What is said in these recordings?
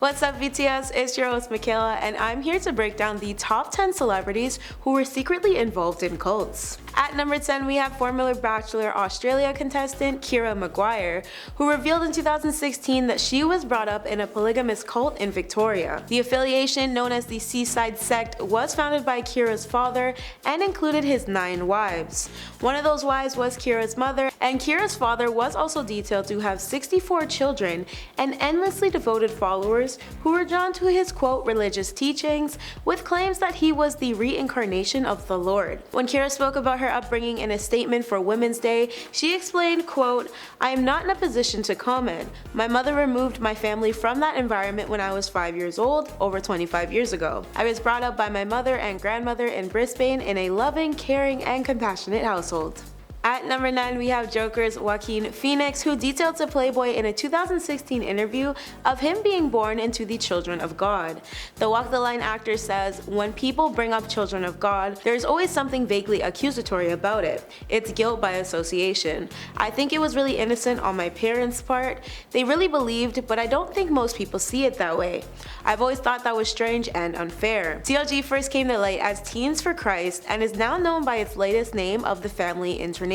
What's up BTS, it's your host Michaela and I'm here to break down the top 10 celebrities who were secretly involved in cults. At number 10 we have former Bachelor Australia contestant Kiera Maguire, who revealed in 2016 that she was brought up in a polygamous cult in Victoria. The affiliation, known as the Seaside Sect, was founded by Kiera's father and included his 9 wives. One of those wives was Kiera's mother, and Kiera's father was also detailed to have 64 children and endlessly devoted followers who were drawn to his quote religious teachings, with claims that he was the reincarnation of the Lord. When Kiera spoke about her upbringing in a statement for Women's Day, she explained, quote, "I am not in a position to comment. My mother removed my family from that environment when I was 5 years old, over 25 years ago. I was brought up by my mother and grandmother in Brisbane in a loving, caring, and compassionate household." At number 9 we have Joker's Joaquin Phoenix, who detailed to Playboy in a 2016 interview of him being born into the children of God. The Walk the Line actor says, "When people bring up children of God, there's always something vaguely accusatory about it. It's guilt by association. I think it was really innocent on my parents' part. They really believed, but I don't think most people see it that way. I've always thought that was strange and unfair." TLG first came to light as Teens for Christ and is now known by its latest name of the Family International.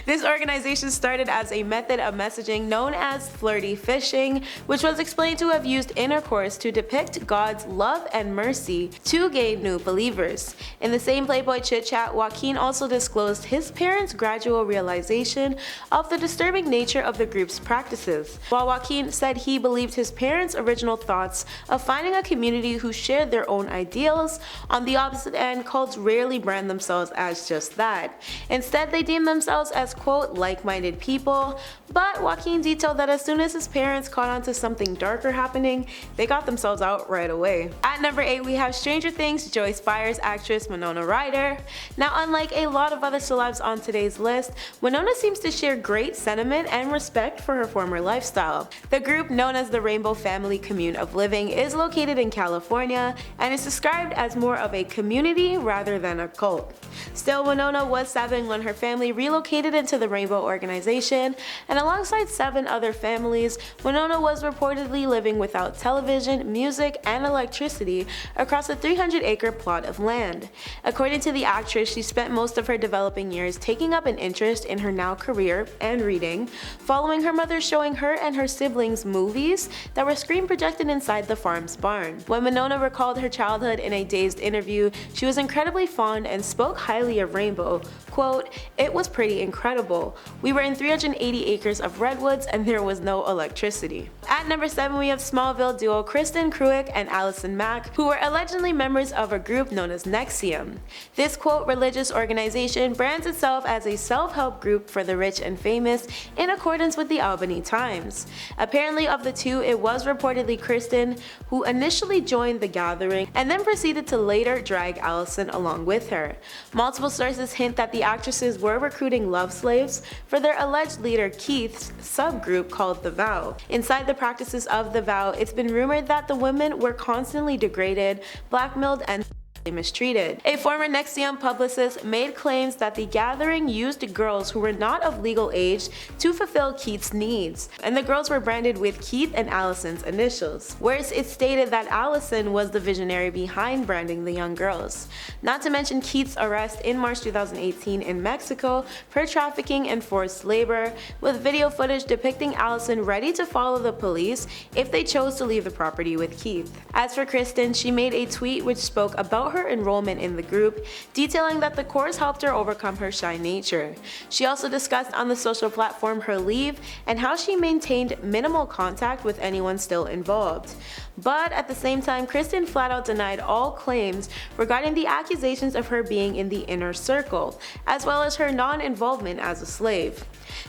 This organization started as a method of messaging known as flirty fishing, which was explained to have used intercourse to depict God's love and mercy to gain new believers. In the same Playboy chit-chat, Joaquin also disclosed his parents' gradual realization of the disturbing nature of the group's practices. While Joaquin said he believed his parents' original thoughts of finding a community who shared their own ideals, on the opposite end, cults rarely brand themselves as just that. Instead, they deem themselves as quote like-minded people, but Joaquin detailed that as soon as his parents caught on to something darker happening, they got themselves out right away. At number 8 we have Stranger Things Joyce Byers actress Winona Ryder. Now, unlike a lot of other celebs on today's list, Winona seems to share great sentiment and respect for her former lifestyle. The group, known as the Rainbow Family Commune of Living, is located in California and is described as more of a community rather than a cult. Still, Winona was 7 when her family relocated into the Rainbow organization, and alongside 7 other families, Winona was reportedly living without television, music, and electricity across a 300-acre plot of land. According to the actress, she spent most of her developing years taking up an interest in her now career and reading, following her mother showing her and her siblings movies that were screen projected inside the farm's barn. When Winona recalled her childhood in a Dazed interview, she was incredibly fond and spoke highly of Rainbow. Quote, "It was pretty incredible. We were in 380 acres of redwoods and there was no electricity." At number 7 we have Smallville duo Kristin, Kreuk, and Allison Mack, who were allegedly members of a group known as NXIVM. This quote religious organization brands itself as a self-help group for the rich and famous in accordance with the Albany Times. Apparently, of the two, it was reportedly Kristin who initially joined the gathering and then proceeded to later drag Allison along with her. Multiple sources hint that the actresses were recruiting love slaves for their alleged leader Keith's subgroup called The Vow. Inside the practices of The Vow, it's been rumored that the women were constantly degraded, blackmailed, and mistreated. A former NXIVM publicist made claims that the gathering used girls who were not of legal age to fulfill Keith's needs, and the girls were branded with Keith and Allison's initials, whereas it stated that Allison was the visionary behind branding the young girls. Not to mention Keith's arrest in March 2018 in Mexico for trafficking and forced labor, with video footage depicting Allison ready to follow the police if they chose to leave the property with Keith. As for Kristin, she made a tweet which spoke about her enrollment in the group, detailing that the course helped her overcome her shy nature. She also discussed on the social platform her leave and how she maintained minimal contact with anyone still involved. But at the same time, Kristin flat out denied all claims regarding the accusations of her being in the inner circle, as well as her non-involvement as a slave.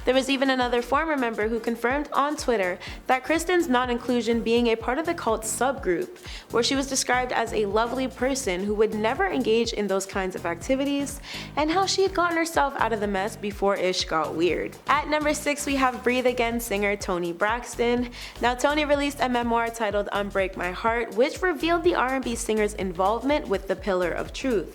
There was even another former member who confirmed on Twitter that Kristin's non-inclusion being a part of the cult subgroup, where she was described as a lovely person who would never engage in those kinds of activities, and how she had gotten herself out of the mess before ish got weird. At number 6 we have Breathe Again singer Toni Braxton. Now Toni released a memoir titled Unbreak My Heart, which revealed the R&B singer's involvement with the Pillar of Truth,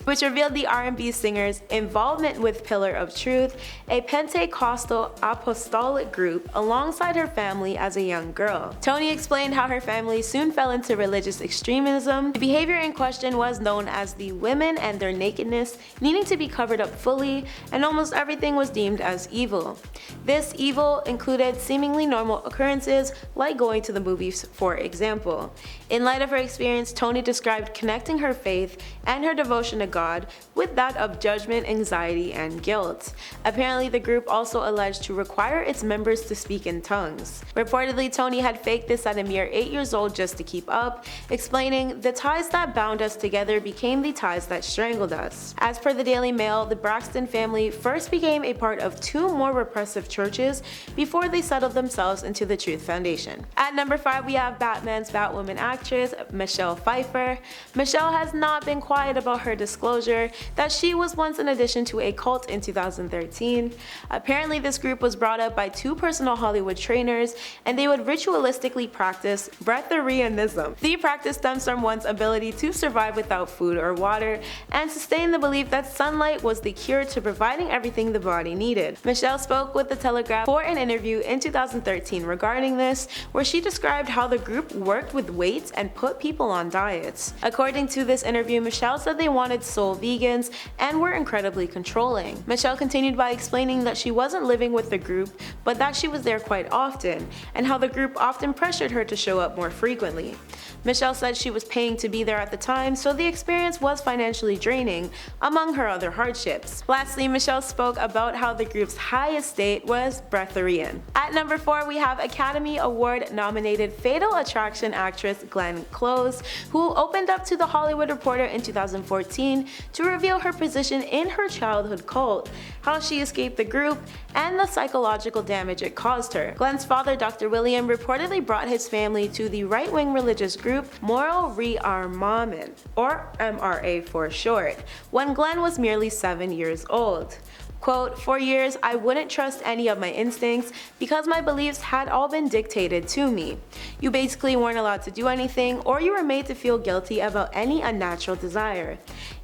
a Pentecostal apostolic group alongside her family as a young girl. Toni explained how her family soon fell into religious extremism. The behavior in question was known as the women and their nakedness needing to be covered up fully, and almost everything was deemed as evil. This evil included seemingly normal occurrences like going to the movies, for example. In light of her experience, Toni described connecting her faith and her devotion to God with that of judgment, anxiety, and guilt. Apparently, the group also alleged to require its members to speak in tongues. Reportedly, Toni had faked this at a mere 8 years old just to keep up, explaining, "The ties that bound us together became the ties that strangled us." As per the Daily Mail, the Braxton family first became a part of 2 more repressive churches before they settled themselves into the Truth Foundation. At number 5 we have Batman's Batwoman actress Michelle Pfeiffer. Michelle has not been quiet about her disclosure that she was once an addition to a cult in 2013. Apparently this group was brought up by 2 personal Hollywood trainers, and they would ritualistically practice breatharianism. The practice stems from one's ability to survive without food or water, and sustain the belief that sunlight was the cure to providing everything the body needed. Michelle spoke with The Telegraph for an interview in 2013 regarding this, where she described how the group worked with weights and put people on diets. According to this interview, Michelle said they wanted soul vegans and were incredibly controlling. Michelle continued by explaining that she wasn't living with the group, but that she was there quite often, and how the group often pressured her to show up more frequently. Michelle said she was paying to be there at the time, so the experience was financially draining, among her other hardships. Lastly, Michelle spoke about how the group's highest state was breatharian. At number 4 we have Academy Award nominated Fatal Attraction actress Glenn Close, who opened up to The Hollywood Reporter in 2014 to reveal her position in her childhood cult, how she escaped the group, and the psychological damage it caused her. Glenn's father, Dr. William, reportedly brought his family to the right-wing religious group Moral Rearmament, or MRA for short, when Glenn was merely 7 years old. Quote, "For years, I wouldn't trust any of my instincts because my beliefs had all been dictated to me. You basically weren't allowed to do anything, or you were made to feel guilty about any unnatural desire.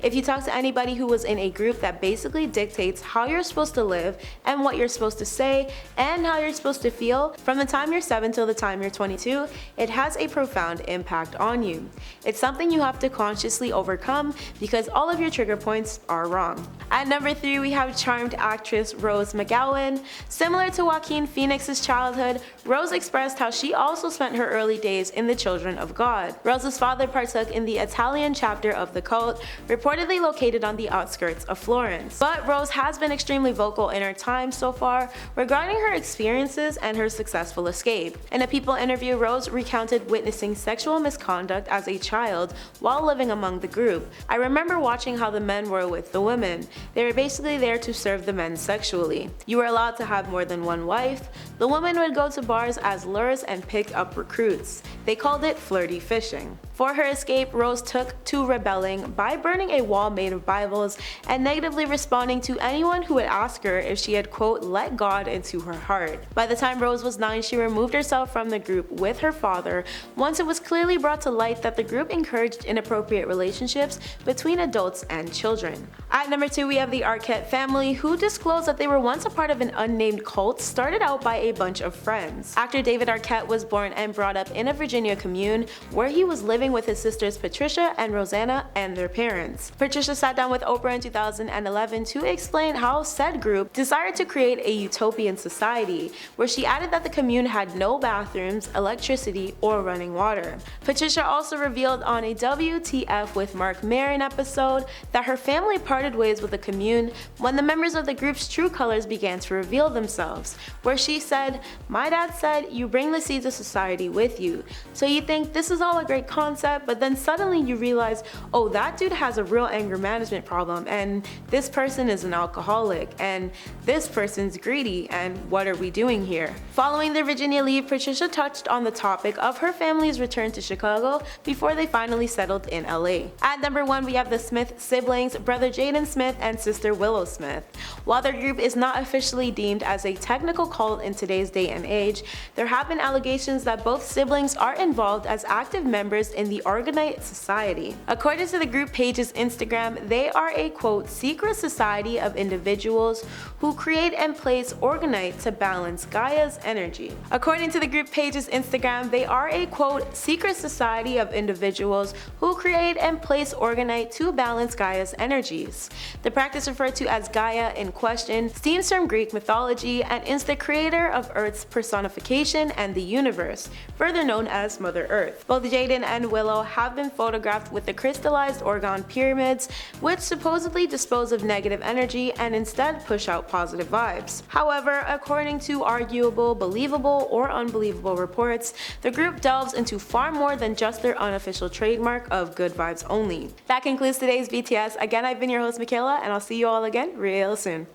If you talk to anybody who was in a group that basically dictates how you're supposed to live and what you're supposed to say and how you're supposed to feel from the time you're 7 till the time you're 22, it has a profound impact on you. It's something you have to consciously overcome because all of your trigger points are wrong." At number 3 we have charmed actress Rose McGowan. Similar to Joaquin Phoenix's childhood, Rose expressed how she also spent her early days in the Children of God. Rose's father partook in the Italian chapter of the cult, reportedly located on the outskirts of Florence. But Rose has been extremely vocal in her time so far regarding her experiences and her successful escape. In a People interview, Rose recounted witnessing sexual misconduct as a child while living among the group. "I remember watching how the men were with the women. They were basically there to serve the men sexually. You were allowed to have more than one wife. The women would go to bars as lures and pick up recruits. They called it flirty fishing." For her escape, Rose took to rebelling by burning a wall made of Bibles and negatively responding to anyone who would ask her if she had, quote, "let God into her heart." By the time Rose was 9, she removed herself from the group with her father once it was clearly brought to light that the group encouraged inappropriate relationships between adults and children. At number 2 we have the Arquette family, who disclosed that they were once a part of an unnamed cult started out by a bunch of friends. Actor David Arquette was born and brought up in a Virginia commune where he was living with his sisters Patricia and Rosanna and their parents. Patricia sat down with Oprah in 2011 to explain how said group desired to create a utopian society, where she added that the commune had no bathrooms, electricity, or running water. Patricia also revealed on a WTF with Mark Maron episode that her family parted ways with the commune when the members of the group's true colors began to reveal themselves, where she said, "My dad said you bring the seeds of society with you, so you think this is all a great concept, concept, but then suddenly you realize, oh, that dude has a real anger management problem, and this person is an alcoholic, and this person's greedy, and what are we doing here? Following their Virginia leave, Patricia touched on the topic of her family's return to Chicago before they finally settled in LA. At number 1, we have the Smith siblings, brother Jaden Smith and sister Willow Smith. While their group is not officially deemed as a technical cult in today's day and age, there have been allegations that both siblings are involved as active members in the Arquette Society. According to the group page's Instagram, they are a quote, secret society of individuals who create and place Arquette to balance Gaia's energy. According to the group page's Instagram, they are a quote, secret society of individuals who create and place Arquette to balance Gaia's energies. The practice referred to as Gaia in question stems from Greek mythology and is the creator of Earth's personification and the universe, further known as Mother Earth. Both Jaden and Willow have been photographed with the crystallized orgone pyramids, which supposedly dispose of negative energy and instead push out positive vibes. However, according to arguable, believable, or unbelievable reports, the group delves into far more than just their unofficial trademark of good vibes only. That concludes today's BTS. Again, I've been your host Michaela, and I'll see you all again real soon.